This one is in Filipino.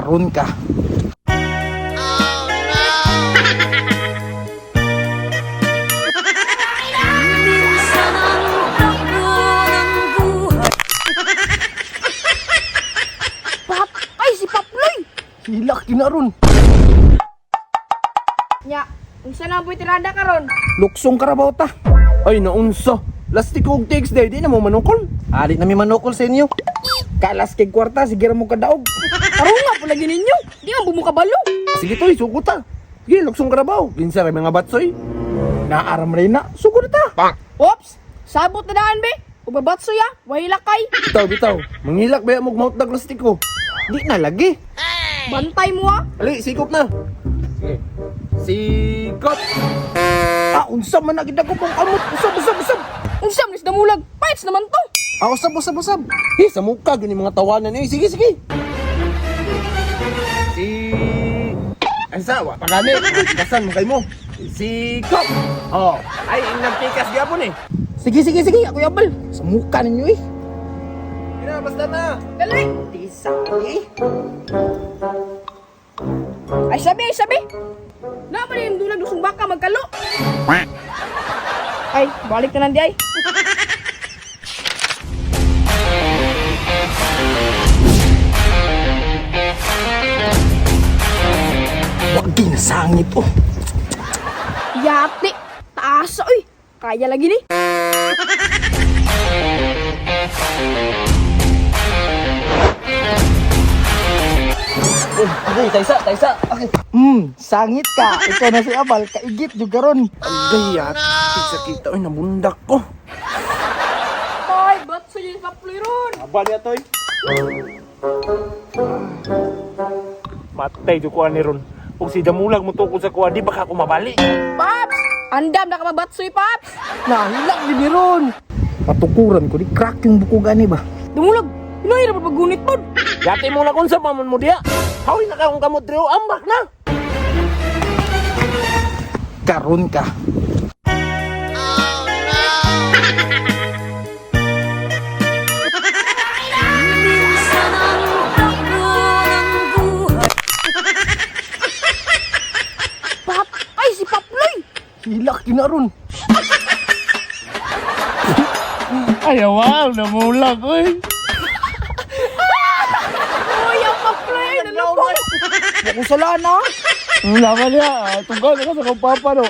Karon ka. Pap, ay si Paploy. Hilak kinaron. Nya, unsa na boy tirada karon? Luksong karabaw ta. Ay naunsa. Lastik og text day, di na mo manukol. Ari na mi manukol sa inyo. Kalas kay kwarta, sige ra mo kadaog. Karon nga pala ninyo. Di man bumuka balo. Sige toy, sugot ta. Sige, luksong karabaw. Kinsa ra mga batsoy. Naaram rin na, sugod ta. Ops, sabot na daan be. Ubabatso ya, wahilakay. Bitaw, bitaw. Mangilak ba mo mount dag lastik ko? Di na lagi. Bantay mo ha. Ali, sikop na. Sige. Sikop. Ah, unsa man na gid ko pang amot. Usab. Unsam nis damulag. Fights naman to. Ah, usab. Sa mukha gani mga tawanan eh. Sige. Ansa, wa pagani. Kasan mo kay mo? Sikop. Oh, ay nagtikas gyapon eh. Sige. Ako yabal. Sa mukha ninyo eh. Ina, basta na. Dali. Tisa eh. Ay sabi. Naman yung dulag dusong baka magkalo. Ay, balik na nandi ay. Wag ginasangit oh. Yati, taasa oy. Kaya lagi ni. Okay, Taysa. Okay. Sangit ka. Ikaw na si Abal, kaigit juga ron. Agay at, kita oy nabundak ko. Ay, ba't sa yung Paploy ron? Aba niya toy. Matay ko ni ron. Kung si Damulag mo tukod sa kuha, di baka ako mabali. Paps! Andam na ka mabatsoy, Paps! Nahilang din ni ron. Patukuran ko, di crack yung buko gani ba? Dumulag! Inuhay na pagunit mo! Yati mo na kung sa mamon mo diya. Hawin na ka kung kamot rin, ambak na. Karon ka. Pap! Ay, si Paploy! Hilak kinaron. Ay, wow, Damulag, oy. Uy, ang Paploy! Nalupong! Ako sala na. Ang laman niya, tunggal ako sa kapapa, no.